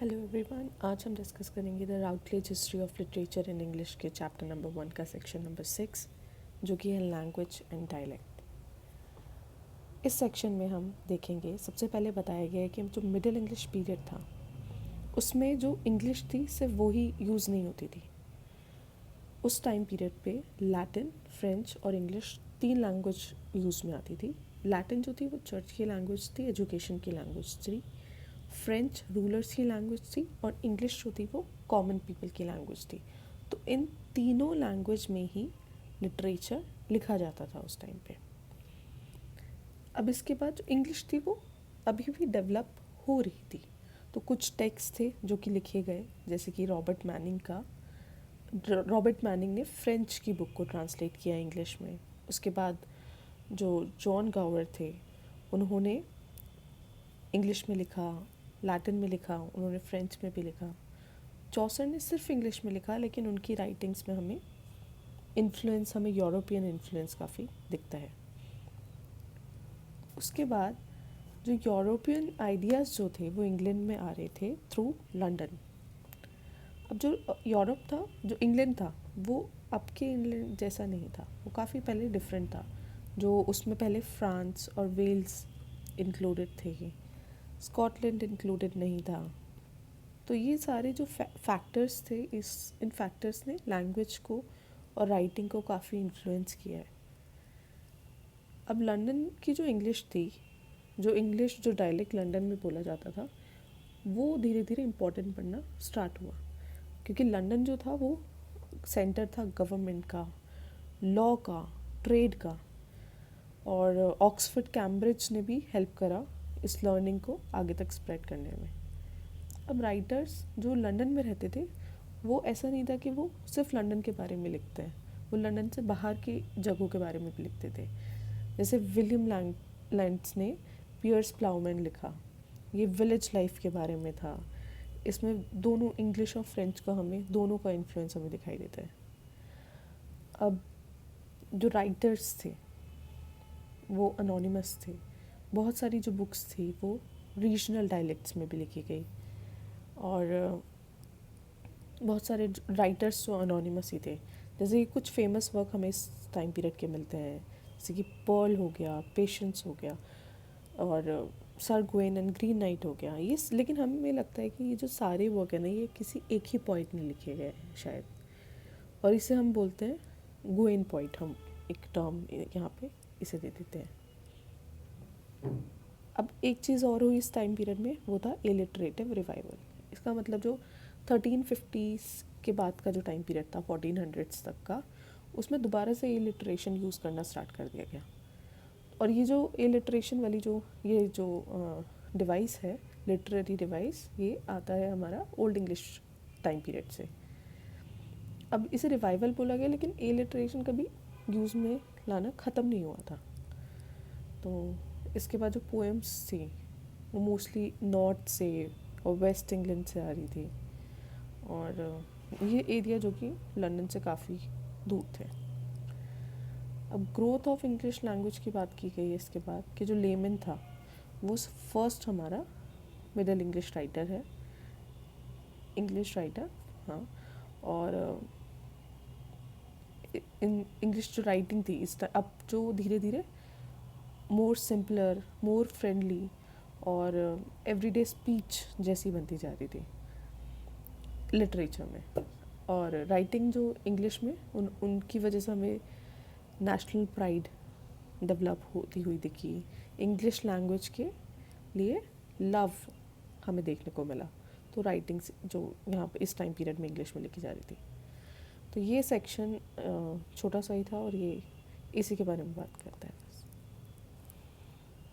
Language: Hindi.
हेलो एवरीवन, आज हम डिस्कस करेंगे the Routledge history of literature in English के चैप्टर नंबर 1 का सेक्शन नंबर 6, जो कि है लैंग्वेज एंड डायलेक्ट। इस सेक्शन में हम देखेंगे, सबसे पहले बताया गया है कि जो मिडिल इंग्लिश पीरियड था उसमें जो इंग्लिश थी सिर्फ वो ही यूज़ नहीं होती थी। उस टाइम पीरियड पे लैटिन, फ्रेंच और इंग्लिश 3 लैंग्वेज यूज़ में आती थी। लैटिन जो थी वो चर्च की लैंग्वेज थी, एजुकेशन की लैंग्वेज थी। फ्रेंच रूलर्स की लैंग्वेज थी और इंग्लिश जो थी वो कॉमन पीपल की लैंग्वेज थी। तो इन तीनों लैंग्वेज में ही लिटरेचर लिखा जाता था उस टाइम पे। अब इसके बाद जो इंग्लिश थी वो अभी भी डेवलप हो रही थी। तो कुछ टेक्स्ट थे जो कि लिखे गए, जैसे कि रॉबर्ट मैनिंग ने फ्रेंच की बुक को ट्रांसलेट किया इंग्लिश में। उसके बाद जो जॉन गावर थे उन्होंने इंग्लिश में लिखा, लैटिन में लिखा, उन्होंने फ्रेंच में भी लिखा। चौसर ने सिर्फ इंग्लिश में लिखा, लेकिन उनकी राइटिंग्स में हमें यूरोपियन इन्फ्लुएंस काफ़ी दिखता है। उसके बाद जो यूरोपियन आइडियाज़ जो थे वो इंग्लैंड में आ रहे थे थ्रू लंदन। अब जो यूरोप था, जो इंग्लैंड था, वो अब के इंग्लैंड जैसा नहीं था, वो काफ़ी पहले डिफरेंट था। जो उसमें पहले फ्रांस और वेल्स इंक्लूडेड थे, स्कॉटलैंड इंक्लूडेड नहीं था। तो ये सारे जो फैक्टर्स थे, इन फैक्टर्स ने लैंग्वेज को और राइटिंग को काफ़ी इन्फ्लुएंस किया है। अब लंदन की जो इंग्लिश थी, जो डायलेक्ट लंदन में बोला जाता था, वो धीरे धीरे इम्पोर्टेंट बनना स्टार्ट हुआ, क्योंकि लंदन जो था वो सेंटर था गवर्नमेंट का, लॉ का, ट्रेड का। और ऑक्सफोर्ड कैम्ब्रिज ने भी हेल्प करा इस लर्निंग को आगे तक स्प्रेड करने में। अब राइटर्स जो लंदन में रहते थे, वो ऐसा नहीं था कि वो सिर्फ लंदन के बारे में लिखते हैं, वो लंदन से बाहर की जगहों के बारे में भी लिखते थे। जैसे विलियम लैंड्स ने पियर्स प्लाउमैन लिखा, ये विलेज लाइफ के बारे में था। इसमें दोनों इंग्लिश और फ्रेंच का दोनों का इन्फ्लुएंस हमें दिखाई देता है। अब जो राइटर्स थे वो अनोनिमस थे। बहुत सारी जो बुक्स थी वो रीजनल डायलेक्ट्स में भी लिखी गई, और बहुत सारे राइटर्स जो अनोनिमस ही थे। जैसे कि कुछ फेमस वर्क हमें इस टाइम पीरियड के मिलते हैं, जैसे कि पर्ल हो गया, पेशेंस हो गया, और sir Gwen and green night हो गया। ये लेकिन हमें लगता है कि ये जो सारे वर्क है ना, ये किसी एक ही पॉइंट में लिखे गए हैं शायद, और इसे हम बोलते हैं ग्वेन पॉइंट। हम एक टर्म यहाँ पे इसे दे देते हैं। अब एक चीज़ और हुई इस टाइम पीरियड में, वो था इलिटरेटिव रिवाइवल। इसका मतलब जो 1350s के बाद का जो टाइम पीरियड था 1400s तक का, उसमें दोबारा से इलिटरेशन यूज़ करना स्टार्ट कर दिया गया। और ये जो इलिटरेशन वाली ये जो डिवाइस है, लिटरेरी डिवाइस, ये आता है हमारा ओल्ड इंग्लिश टाइम पीरियड से। अब इसे रिवाइवल बोला गया, लेकिन इलिटरेशन कभी यूज़ में लाना ख़त्म नहीं हुआ था। तो इसके बाद जो पोएम्स थी वो मोस्टली नॉर्थ से और वेस्ट इंग्लैंड से आ रही थी, और ये एरिया जो कि लंदन से काफ़ी दूर थे। अब ग्रोथ ऑफ इंग्लिश लैंग्वेज की बात की गई है इसके बाद, कि जो लेमन था वो फर्स्ट हमारा मिडिल इंग्लिश राइटर है, इंग्लिश राइटर। हाँ, और इंग्लिश जो राइटिंग थी अब जो धीरे धीरे मोर सिंपलर, मोर फ्रेंडली और एवरीडे स्पीच जैसी बनती जा रही थी लिटरेचर में। और राइटिंग जो इंग्लिश में उनकी वजह से हमें नेशनल प्राइड डेवलप होती हुई दिखी। इंग्लिश लैंग्वेज के लिए लव हमें देखने को मिला। तो राइटिंग्स जो यहाँ पे इस टाइम पीरियड में इंग्लिश में लिखी जा रही थी। तो ये सेक्शन छोटा सा ही था, और ये इसी के बारे में बात करता है।